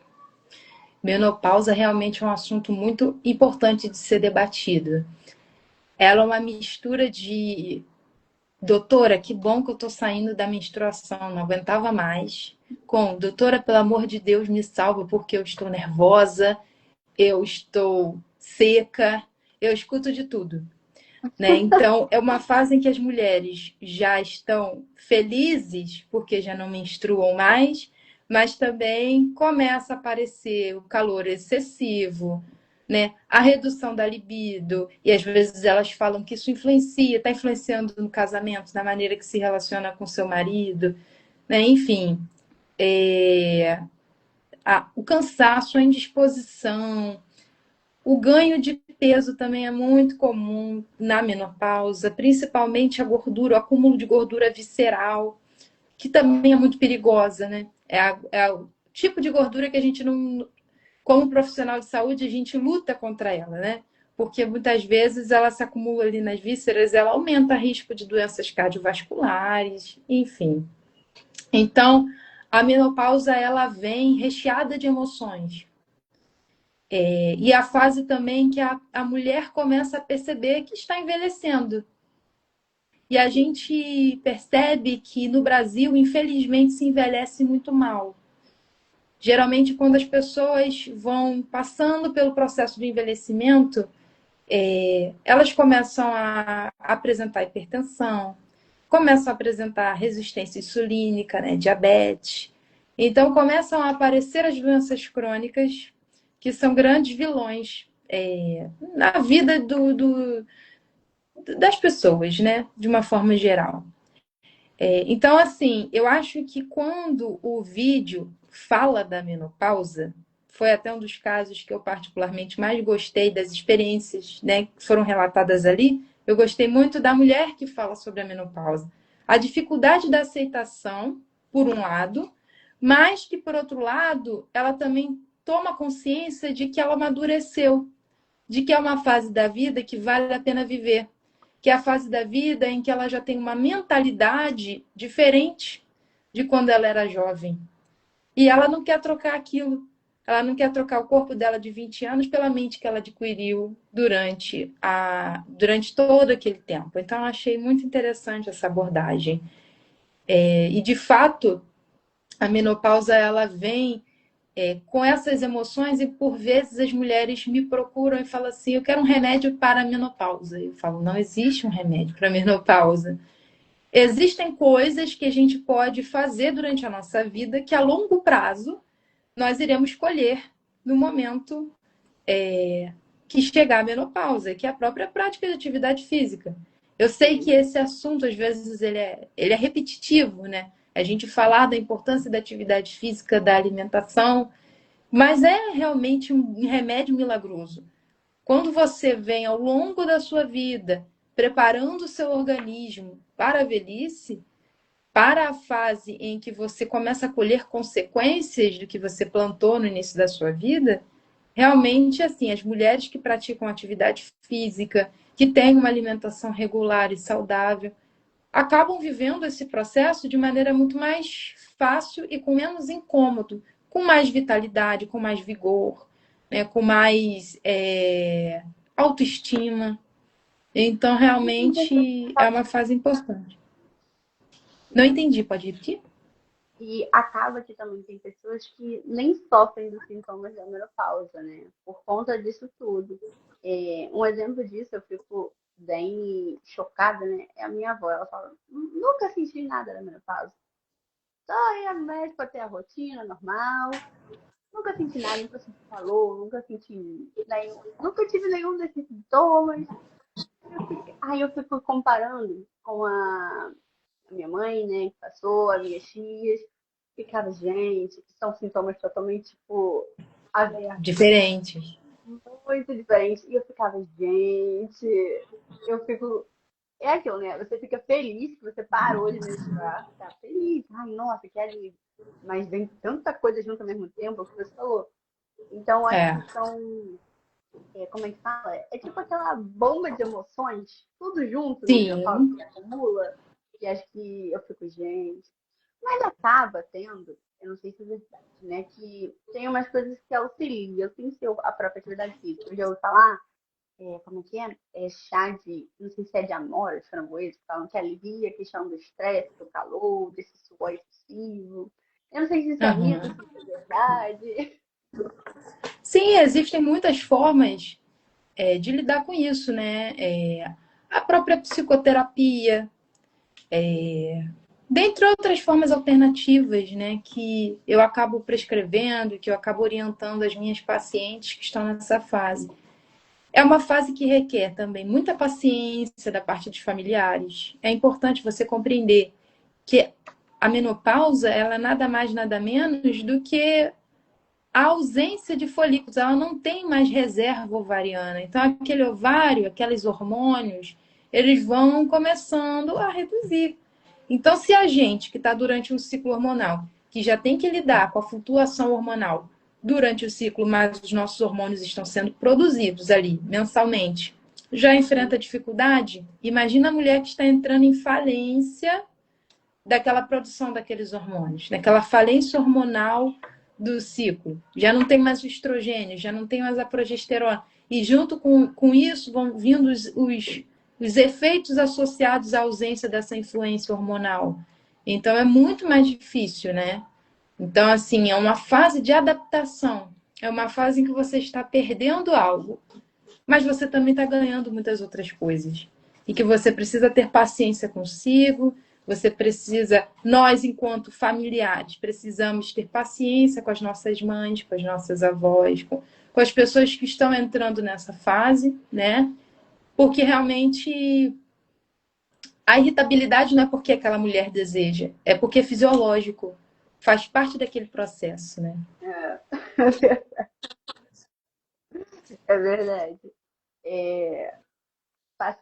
menopausa realmente é um assunto muito importante de ser debatido. Ela é uma mistura de doutora, que bom que eu tô saindo da menstruação, não aguentava mais. Com doutora, pelo amor de Deus, me salva porque eu estou nervosa, eu estou seca, eu escuto de tudo, né? Então, é uma fase em que as mulheres já estão felizes porque já não menstruam mais, mas também começa a aparecer o calor excessivo, né? A redução da libido, e às vezes elas falam que isso influencia, está influenciando no casamento, na maneira que se relaciona com seu marido, né? Enfim, o cansaço, a indisposição, o ganho de peso também é muito comum na menopausa, principalmente a gordura, o acúmulo de gordura visceral, que também é muito perigosa, né? É o tipo de gordura que a gente não, como profissional de saúde, a gente luta contra ela, né? Porque muitas vezes ela se acumula ali nas vísceras, ela aumenta o risco de doenças cardiovasculares, enfim. Então, a menopausa ela vem recheada de emoções. E a fase também que a mulher começa a perceber que está envelhecendo. E a gente percebe que no Brasil, infelizmente, se envelhece muito mal. Geralmente, quando as pessoas vão passando pelo processo de envelhecimento, elas começam a apresentar hipertensão, começam a apresentar resistência insulínica, né, diabetes. Então, começam a aparecer as doenças crônicas, que são grandes vilões na vida das pessoas, né, de uma forma geral. Então, assim, eu acho que quando o vídeo fala da menopausa, foi até um dos casos que eu particularmente mais gostei das experiências, né, que foram relatadas ali. Eu gostei muito da mulher que fala sobre a menopausa. A dificuldade da aceitação, por um lado, mas que, por outro lado, ela também toma consciência de que ela amadureceu, de que é uma fase da vida que vale a pena viver, que é a fase da vida em que ela já tem uma mentalidade diferente de quando ela era jovem. E ela não quer trocar aquilo. Ela não quer trocar o corpo dela de 20 anos pela mente que ela adquiriu durante todo aquele tempo. Então, eu achei muito interessante essa abordagem. E, de fato, a menopausa ela vem com essas emoções e, por vezes, as mulheres me procuram e falam assim, eu quero um remédio para a menopausa. Eu falo, não existe um remédio para a menopausa. Existem coisas que a gente pode fazer durante a nossa vida que a longo prazo nós iremos colher no momento que chegar a menopausa, que é a própria prática de atividade física. Eu sei que Sim, esse assunto, às vezes, ele é repetitivo, né? A gente falar da importância da atividade física, da alimentação, mas é realmente um remédio milagroso. Quando você vem ao longo da sua vida preparando o seu organismo para a velhice, para a fase em que você começa a colher consequências do que você plantou no início da sua vida, realmente, assim, as mulheres que praticam atividade física, que têm uma alimentação regular e saudável, acabam vivendo esse processo de maneira muito mais fácil e com menos incômodo, com mais vitalidade, com mais vigor, né, com mais autoestima. Então, realmente é uma fase importante. Não entendi, pode repetir? E acaba que também tem pessoas que nem sofrem dos sintomas da menopausa, né? Por conta disso tudo. Um exemplo disso, eu fico bem chocada, né? É a minha avó. Ela fala, nunca senti nada da menopausa. Só ia no médico para ter a rotina normal. Nunca senti nada, nunca senti calor, nunca senti nenhum, nunca tive nenhum desses sintomas. Aí eu fico comparando com a minha mãe, né, que passou, as minhas tias. Ficava, gente, que são sintomas totalmente, tipo, aversos, Diferentes. muito diferentes. E eu ficava, gente, eu fico. É aquilo, né? Você fica feliz que você parou de menstruar, tá feliz. Ai, nossa, que alívio. Mas vem tanta coisa junto ao mesmo tempo, é o que você falou. Então, acho É, que são. Como é que fala? É tipo aquela bomba de emoções, tudo junto no menopausa sim, que acumula. E acho que eu fico, gente. Mas acaba tendo, eu não sei se é verdade, né? Que tem umas coisas que auxiliam, sem ser a própria atividade física. Eu já ouvi falar, como é que é? É chá de, não sei se é de amora, de framboesa, que falam que alivia a questão do estresse, do calor, desse suor excessivo. Eu não sei se isso é mito, uhum. se isso é verdade. Sim, existem muitas formas de lidar com isso, né? A própria psicoterapia, dentre outras formas alternativas, né? Que eu acabo prescrevendo, que eu acabo orientando as minhas pacientes que estão nessa fase. É uma fase que requer também muita paciência da parte dos familiares. É importante você compreender que a menopausa, ela é nada mais, nada menos do que a ausência de folículos, ela não tem mais reserva ovariana. Então, aquele ovário, aqueles hormônios, eles vão começando a reduzir. Então, se a gente que está durante um ciclo hormonal, que já tem que lidar com a flutuação hormonal durante o ciclo, mas os nossos hormônios estão sendo produzidos ali mensalmente, já enfrenta dificuldade, imagina a mulher que está entrando em falência daquela produção daqueles hormônios, daquela falência hormonal do ciclo. Já não tem mais o estrogênio, já não tem mais a progesterona. E junto com isso vão vindo os efeitos associados à ausência dessa influência hormonal. Então é muito mais difícil, né? Então, assim, é uma fase de adaptação. É uma fase em que você está perdendo algo, mas você também está ganhando muitas outras coisas. E que você precisa ter paciência consigo, você precisa, nós, enquanto familiares, precisamos ter paciência com as nossas mães, com as nossas avós, com as pessoas que estão entrando nessa fase, né? Porque realmente a irritabilidade não é porque aquela mulher deseja, é porque é fisiológico, faz parte daquele processo, né? É, é verdade. É,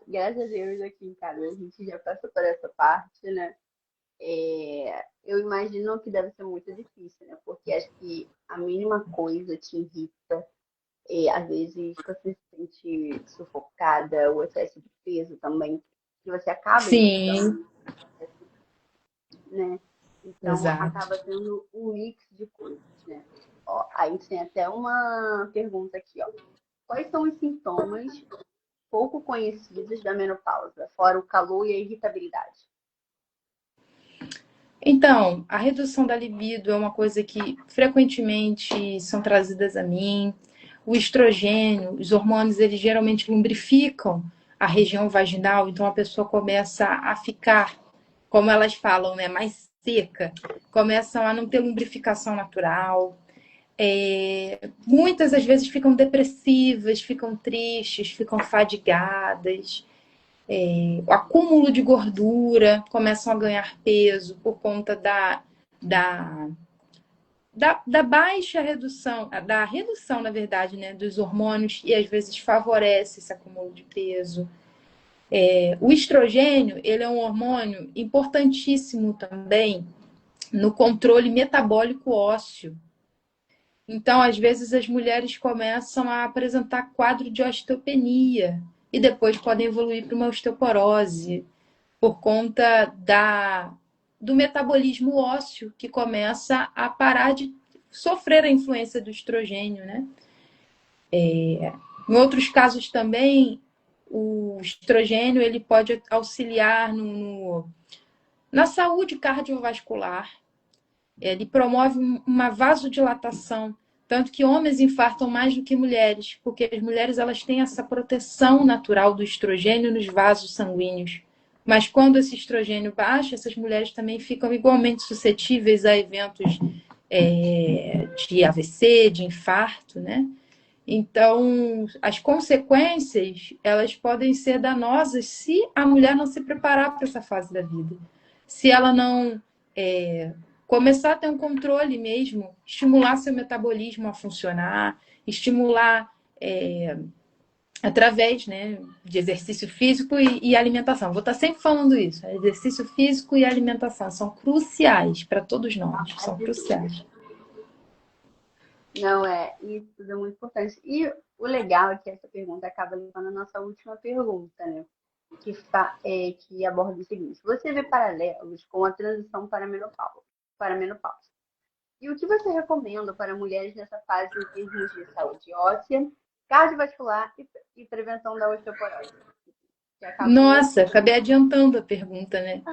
graças a Deus aqui em casa a gente já passou por essa parte, né? Eu imagino que deve ser muito difícil, né? Porque acho que a mínima coisa te irrita. Às vezes você se sente sufocada, o excesso de peso também, que você acaba Sim, irritando, né? Então exato. acaba sendo um mix de coisas, né? Ó, aí tem até uma pergunta aqui, ó. Quais são os sintomas pouco conhecidos da menopausa, fora o calor e a irritabilidade? Então, a redução da libido é uma coisa que frequentemente são trazidas a mim. O estrogênio, os hormônios, eles geralmente lubrificam a região vaginal, então a pessoa começa a ficar, como elas falam, né, mais seca, começam a não ter lubrificação natural. Muitas às vezes ficam depressivas, ficam tristes, ficam fadigadas. O acúmulo de gordura, começam a ganhar peso por conta da, da baixa redução, da redução, na verdade, né, dos hormônios e às vezes favorece esse acúmulo de peso. O estrogênio, ele é um hormônio importantíssimo também no controle metabólico ósseo. Então, às vezes, as mulheres começam a apresentar quadro de osteopenia e depois podem evoluir para uma osteoporose por conta do metabolismo ósseo que começa a parar de sofrer a influência do estrogênio, né? Em outros casos também, o estrogênio ele pode auxiliar na saúde cardiovascular. Ele promove uma vasodilatação, tanto que homens infartam mais do que mulheres, porque as mulheres elas têm essa proteção natural do estrogênio nos vasos sanguíneos. Mas quando esse estrogênio baixa, essas mulheres também ficam igualmente suscetíveis a eventos de AVC, de infarto, né? Então, as consequências, elas podem ser danosas se a mulher não se preparar para essa fase da vida. Se ela não começar a ter um controle mesmo, estimular seu metabolismo a funcionar, estimular através, né, de exercício físico e alimentação. Vou estar sempre falando isso. Exercício físico e alimentação são cruciais para todos nós, são cruciais. Não é, isso tudo é muito importante. E o legal é que essa pergunta acaba levando a nossa última pergunta, né? Que aborda o seguinte: você vê paralelos com a transição para a menopausa? E o que você recomenda para mulheres nessa fase em termos de saúde óssea, cardiovascular e prevenção da osteoporose? Nossa, acabei adiantando a pergunta, né?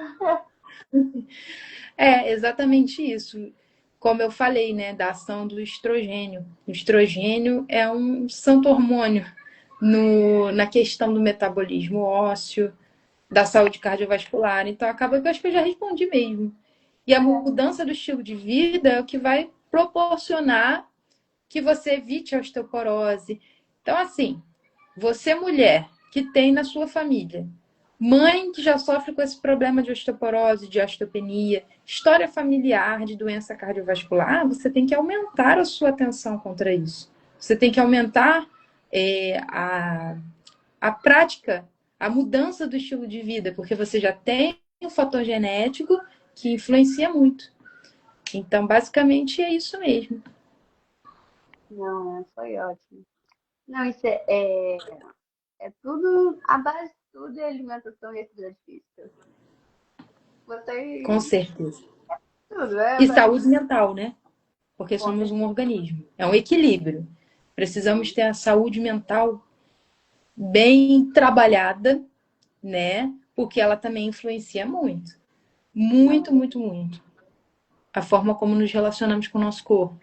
É exatamente isso. Como eu falei, né, da ação do estrogênio. O estrogênio é um santo hormônio na questão do metabolismo ósseo, da saúde cardiovascular. Então, acaba que eu acho que eu já respondi mesmo. E a mudança do estilo de vida é o que vai proporcionar que você evite a osteoporose. Então, assim, você mulher que tem na sua família mãe que já sofre com esse problema de osteoporose, de osteopenia, história familiar de doença cardiovascular, você tem que aumentar a sua atenção contra isso. Você tem que aumentar a prática, a mudança do estilo de vida, porque você já tem um fator genético que influencia muito. Então, basicamente, é isso mesmo. Não, foi ótimo. Não, isso é tudo, a base de tudo é alimentação e atividade física. Com Você, certeza. tudo, é E base. saúde mental, né? Porque somos um organismo. É um equilíbrio. Precisamos ter a saúde mental bem trabalhada, né? Porque ela também influencia muito. Muito, muito, muito. A forma como nos relacionamos com o nosso corpo.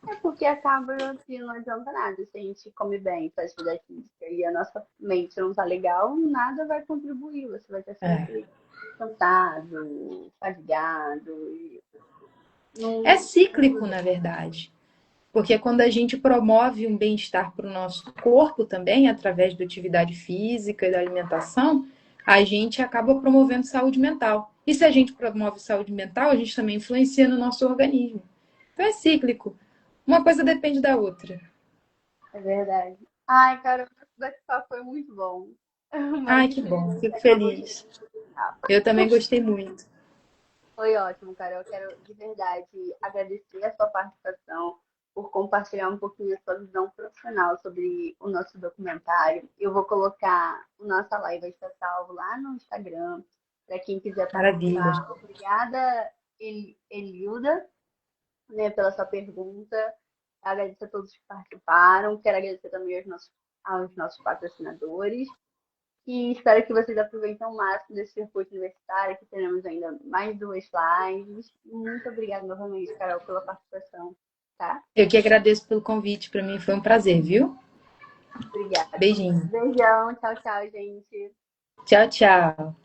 É porque acaba que não adianta nada. Se a gente come bem, faz atividade física e a nossa mente não tá legal, nada vai contribuir. Você vai estar É. sempre cansado, fadigado. É Não, cíclico, na verdade. Porque quando a gente promove um bem-estar para o nosso corpo também, através da atividade física e da alimentação, a gente acaba promovendo saúde mental. E se a gente promove saúde mental, a gente também influencia no nosso organismo. Então é cíclico. Uma coisa depende da outra. é verdade. Ai, cara, o bate-papo foi muito bom. Mas Ai, que bom. infelizmente Fico acabou de feliz. terminar. Eu também gostei muito. Foi ótimo, cara. Eu quero de verdade agradecer a sua participação por compartilhar um pouquinho a sua visão profissional sobre o nosso documentário. Eu vou colocar o nossa live vai estar salvo lá no Instagram para quem quiser Maravilha. participar. Obrigada, Elilda, né, pela sua pergunta. Agradeço a todos que participaram. Quero agradecer também aos nossos patrocinadores. E espero que vocês aproveitem o máximo desse circuito universitário, que teremos ainda mais duas lives. Muito obrigada novamente, Carol, pela participação, tá? Eu que agradeço pelo convite. Para mim foi um prazer, viu? Obrigada. Beijinho. Beijão, tchau, tchau, gente. Tchau, tchau.